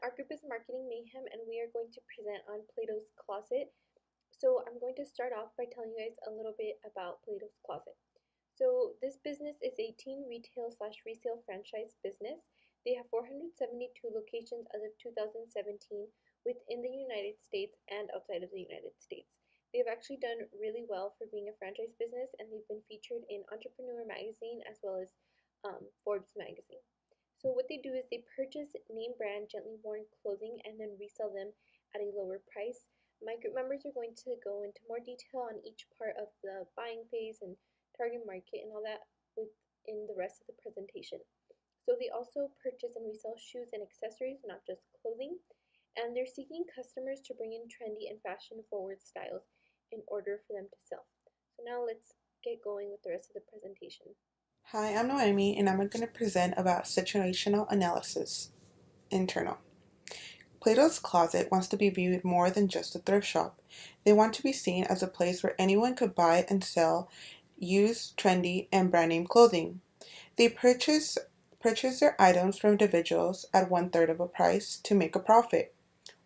our group is Marketing Mayhem, and we are going to present on Plato's Closet. So I'm going to start off by telling you guys a little bit about Plato's Closet. So this business is a teen retail slash resale franchise business. They have 472 locations as of 2017 within the United States and outside of the United States. They've actually done really well for being a franchise business, and they've been featured in Entrepreneur magazine as well as Forbes magazine. So what they do is they purchase name brand gently worn clothing and then resell them at a lower price. My group members are going to go into more detail on each part of the buying phase and target market and all that within the rest of the presentation. So they also purchase and resell shoes and accessories, not just clothing, and they're seeking customers to bring in trendy and fashion forward styles in order for them to sell. So now let's get going with the rest of the presentation. Hi, I'm Noemi, and I'm going to present about situational analysis, internal. Plato's Closet wants to be viewed more than just a thrift shop. They want to be seen as a place where anyone could buy and sell used, trendy, and brand name clothing. They purchase their items from individuals at one-third of a price to make a profit.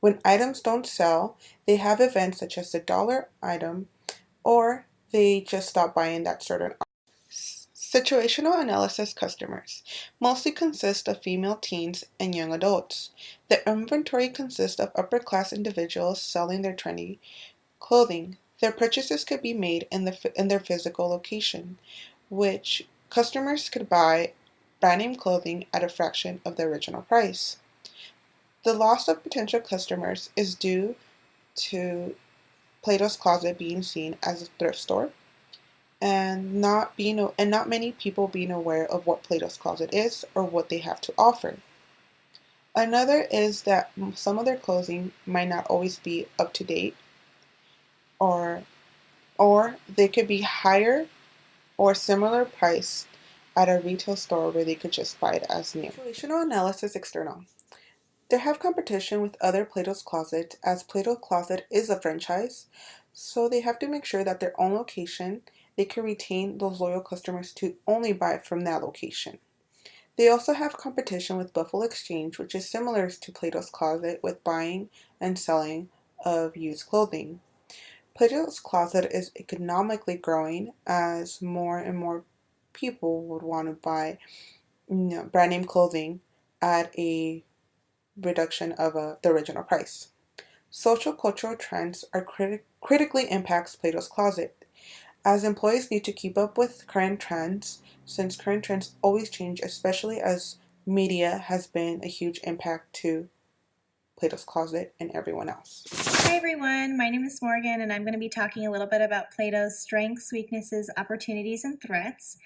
When items don't sell, they have events such as the dollar item, or they just stop buying that certain item. Situational analysis customers mostly consist of female teens and young adults. The inventory consists of upper-class individuals selling their trendy clothing. Their purchases could be made in their physical location, which customers could buy brand name clothing at a fraction of the original price. The loss of potential customers is due to Plato's Closet being seen as a thrift store and not many people being aware of what Plato's Closet is or what they have to offer. Another is that some of their clothing might not always be up to date, or they could be higher or similar price at a retail store where they could just buy it as new. Situational analysis external. They have competition with other Plato's Closet, as Plato's Closet is a franchise, so they have to make sure that their own location, they can retain those loyal customers to only buy from that location. They also have competition with Buffalo Exchange, which is similar to Plato's Closet with buying and selling of used clothing. Plato's Closet is economically growing as more and more people would want to buy brand name clothing at a reduction of the original price. Social cultural trends are critically impacts Plato's Closet, as employees need to keep up with current trends, since current trends always change, especially as media has been a huge impact to Plato's Closet and everyone else. Hi everyone, my name is Morgan and I'm going to be talking a little bit about Plato's strengths, weaknesses, opportunities, and threats.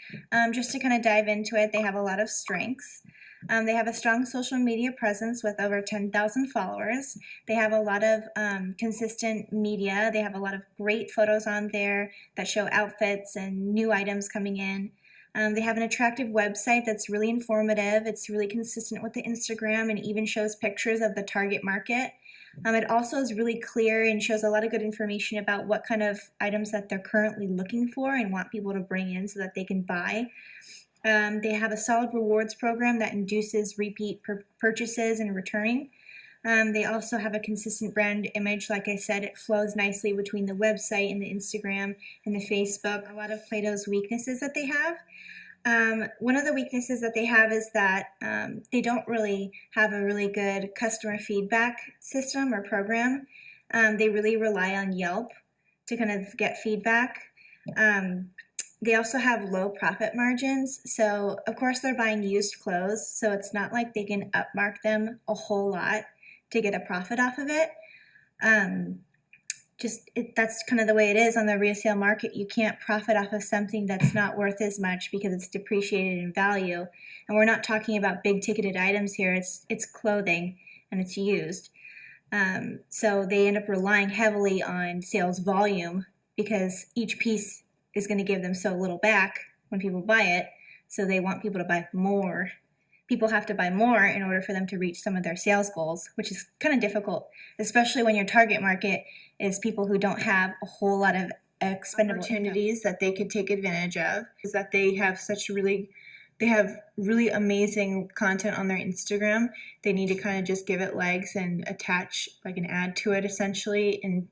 Just to kind of dive into it, they have a lot of strengths. They have a strong social media presence with over 10,000 followers. They have a lot of consistent media. They have a lot of great photos on there that show outfits and new items coming in. They have an attractive website that's really informative. It's really consistent with the Instagram and even shows pictures of the target market. It also is really clear and shows a lot of good information about what kind of items that they're currently looking for and want people to bring in so that they can buy. They have a solid rewards program that induces repeat purchases and returning. They also have a consistent brand image. Like I said, it flows nicely between the website and the Instagram and the Facebook. A lot of Plato's weaknesses that they have. One of the weaknesses that they have is that they don't really have a really good customer feedback system or program. They really rely on Yelp to kind of get feedback. They also have low profit margins. So of course they're buying used clothes, so it's not like they can upmark them a whole lot to get a profit off of it. That's kind of the way it is on the resale market. You can't profit off of something that's not worth as much because it's depreciated in value. And we're not talking about big ticketed items here. It's clothing and it's used. So they end up relying heavily on sales volume because each piece is going to give them so little back when people buy it. So they want people to buy more. People have to buy more in order for them to reach some of their sales goals, which is kind of difficult, especially when your target market is people who don't have a whole lot of expendable opportunities that they could take advantage of, is that they have such really they have really amazing content on their Instagram. They need to kind of just give it legs and attach like an ad to it essentially, and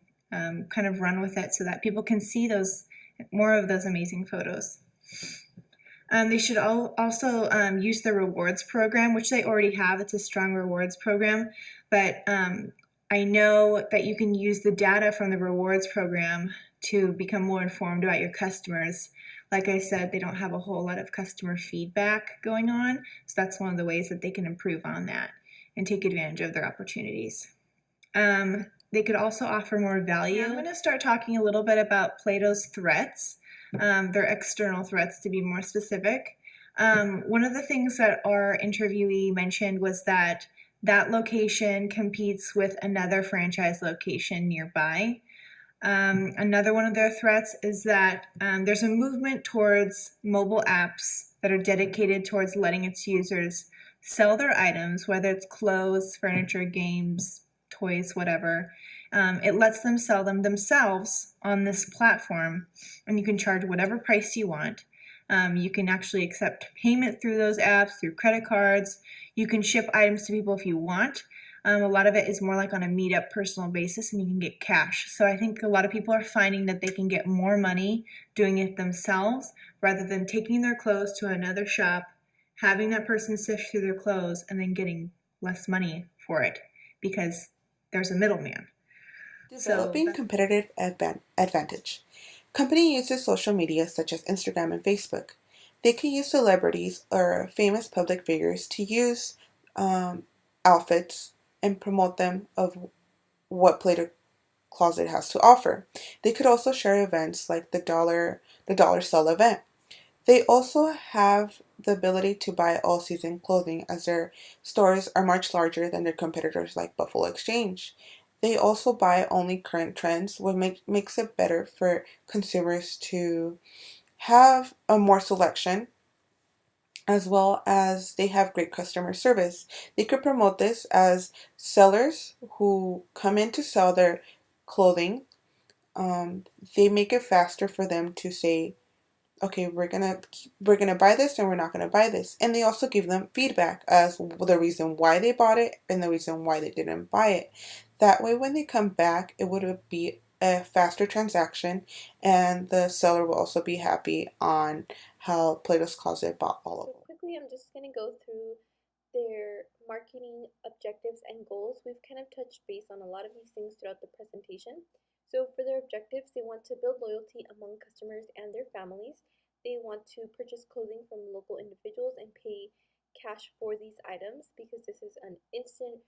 kind of run with it so that people can see those more of those amazing photos. They should also use the rewards program, which they already have. It's a strong rewards program, but I know that you can use the data from the rewards program to become more informed about your customers. Like I said, they don't have a whole lot of customer feedback going on, so that's one of the ways that they can improve on that and take advantage of their opportunities. They could also offer more value. I'm going to start talking a little bit about Plato's threats, their external threats to be more specific. One of the things that our interviewee mentioned was that that location competes with another franchise location nearby. Another one of their threats is that there's a movement towards mobile apps that are dedicated towards letting its users sell their items, whether it's clothes, furniture, games, toys, whatever. It lets them sell them themselves on this platform, and you can charge whatever price you want. You can actually accept payment through those apps, through credit cards. You can ship items to people if you want. A lot of it is more like on a meetup personal basis, and you can get cash. So I think a lot of people are finding that they can get more money doing it themselves rather than taking their clothes to another shop, having that person sift through their clothes, and then getting less money for it because there's a middleman. Developing competitive advantage. Company uses social media such as Instagram and Facebook. They can use celebrities or famous public figures to use outfits and promote them of what Plato Closet has to offer. They could also share events like the dollar sale event. They also have the ability to buy all season clothing as their stores are much larger than their competitors like Buffalo Exchange. They also buy only current trends, which makes it better for consumers to have a more selection, as well as they have great customer service. They could promote this as sellers who come in to sell their clothing. They make it faster for them to say, okay, we're gonna buy this and we're not gonna buy this. And they also give them feedback as the reason why they bought it and the reason why they didn't buy it. That way, when they come back, it would be a faster transaction, and the seller will also be happy on how Plato's Closet bought all of So them. quickly, I'm just going to go through their marketing objectives and goals. We've kind of touched base on a lot of these things throughout the presentation. So for their objectives, they want to build loyalty among customers and their families. They want to purchase clothing from local individuals and pay cash for these items because this is an instant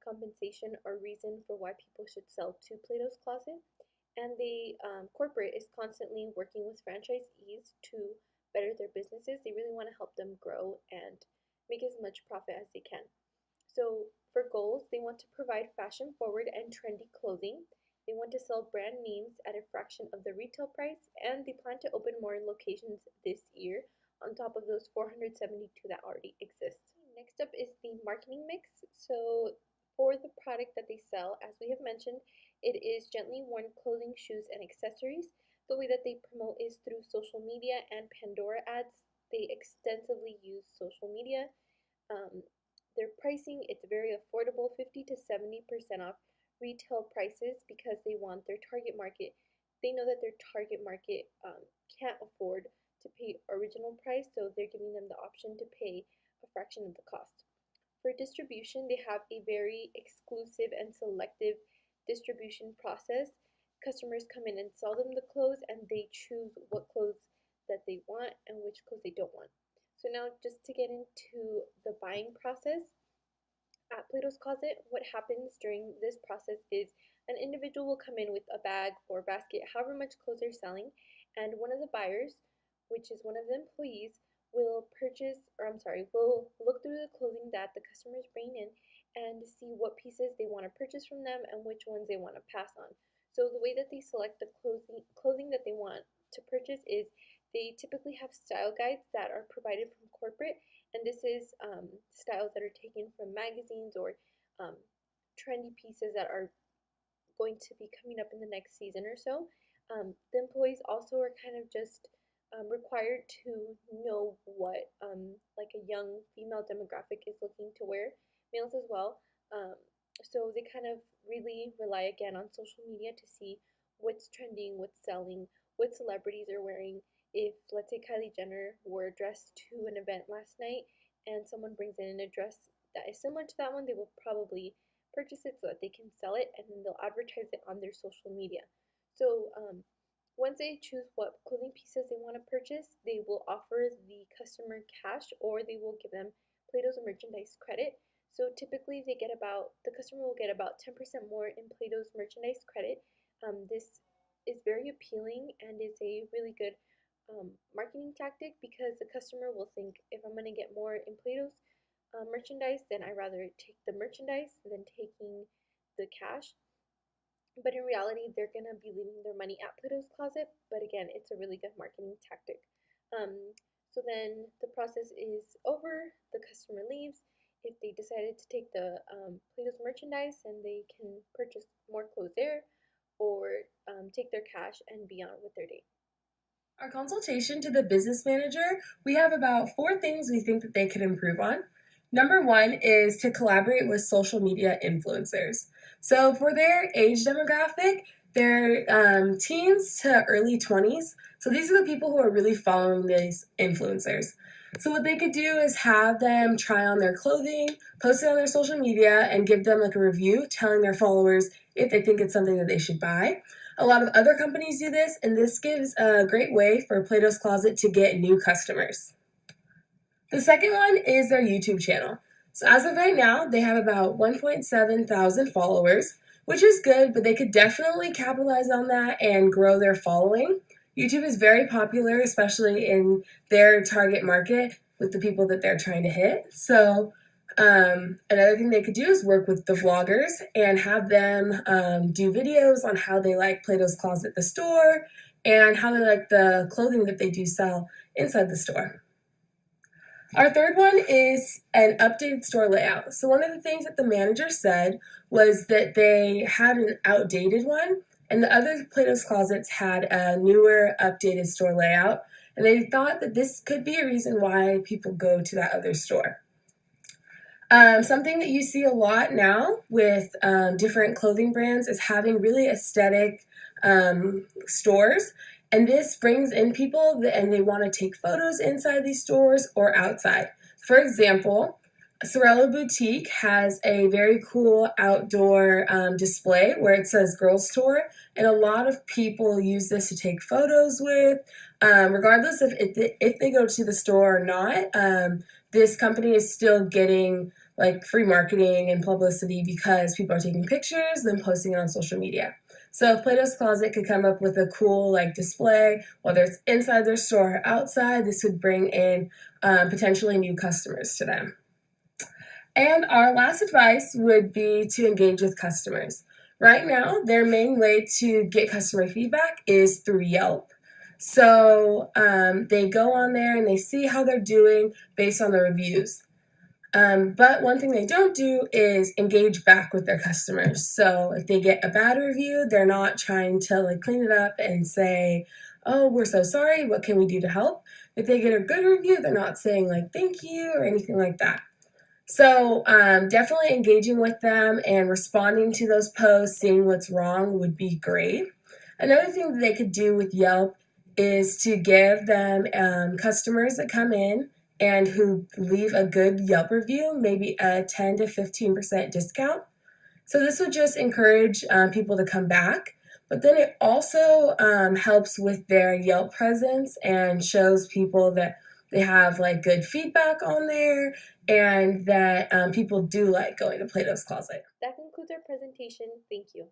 compensation or reason for why people should sell to Plato's Closet. And the corporate is constantly working with franchisees to better their businesses. They really want to help them grow and make as much profit as they can. So, for goals, they want to provide fashion forward and trendy clothing. They want to sell brand names at a fraction of the retail price, and they plan to open more locations this year on top of those 472 that already exist. Next up is the marketing mix. So, for the product that they sell, as we have mentioned, it is gently worn clothing, shoes, and accessories. The way that they promote is through social media and Pandora ads. They extensively use social media. Um, their pricing, it's very affordable, 50 to 70% off retail prices because they want their target market. They know that their target market can't afford to pay original price, so they're giving them the option to pay a fraction of the cost. For distribution, they have a very exclusive and selective distribution process. Customers come in and sell them the clothes, and they choose what clothes that they want and which clothes they don't want. So now just to get into the buying process, at Plato's Closet, what happens during this process is an individual will come in with a bag or basket, however much clothes they're selling, and one of the buyers, which is one of the employees, will purchase, or I'm sorry, will look through the clothing that the customers bring in and see what pieces they want to purchase from them and which ones they want to pass on. So the way that they select the clothing that they want to purchase is they typically have style guides that are provided from corporate, and this is styles that are taken from magazines or um, trendy pieces that are going to be coming up in the next season or so. The employees also are kind of just required to know what young female demographic is looking to wear, males as well. So they kind of really rely again on social media to see what's trending, what's selling, what celebrities are wearing. If, let's say, Kylie Jenner wore a dress to an event last night and someone brings in a dress that is similar to that one, they will probably purchase it so that they can sell it, and then they'll advertise it on their social media. So once they choose what clothing pieces they want to purchase, they will offer the customer cash or they will give them Plato's merchandise credit. So typically the customer will get about 10% more in Plato's merchandise credit. This is very appealing and is a really good marketing tactic because the customer will think, if I'm going to get more in Plato's merchandise, then I'd rather take the merchandise than taking the cash. But in reality, they're going to be leaving their money at Plato's Closet. But again, it's a really good marketing tactic. So then the process is over, the customer leaves. If they decided to take the Plato's merchandise, and they can purchase more clothes there or take their cash and be on with their day. Our consultation to the business manager, we have about 4 things we think that they could improve on. Number 1 is to collaborate with social media influencers. So for their age demographic, they're teens to early 20s. So these are the people who are really following these influencers. So what they could do is have them try on their clothing, post it on their social media, and give them like a review telling their followers if they think it's something that they should buy. A lot of other companies do this, and this gives a great way for Plato's Closet to get new customers. The second one is their YouTube channel. So as of right now, they have about 1.7 thousand followers, which is good, but they could definitely capitalize on that and grow their following. YouTube is very popular, especially in their target market with the people that they're trying to hit. So another thing they could do is work with the vloggers and have them do videos on how they like Plato's Closet, the store, and how they like the clothing that they do sell inside the store. Our third one is an updated store layout. So one of the things that the manager said was that they had an outdated one, and the other Plato's Closets had a newer, updated store layout, and they thought that this could be a reason why people go to that other store. Something that you see a lot now with different clothing brands is having really aesthetic stores. And this brings in people and they want to take photos inside these stores or outside. For example, Sorella Boutique has a very cool outdoor display where it says Girls Tour. And a lot of people use this to take photos with, regardless of if they go to the store or not. This company is still getting like free marketing and publicity because people are taking pictures, then posting it on social media. So if Plato's Closet could come up with a cool like display, whether it's inside their store or outside, this would bring in potentially new customers to them. And our last advice would be to engage with customers. Right now, their main way to get customer feedback is through Yelp. So they go on there and they see how they're doing based on the reviews. But one thing they don't do is engage back with their customers. So if they get a bad review, they're not trying to like clean it up and say, oh, we're so sorry, what can we do to help? If they get a good review, they're not saying like thank you or anything like that. So definitely engaging with them and responding to those posts, seeing what's wrong would be great. Another thing that they could do with Yelp is to give them customers that come in and who leave a good Yelp review, maybe a 10 to 15% discount. So this would just encourage people to come back. But then it also helps with their Yelp presence and shows people that they have like good feedback on there and that people do like going to Plato's Closet. That concludes our presentation. Thank you.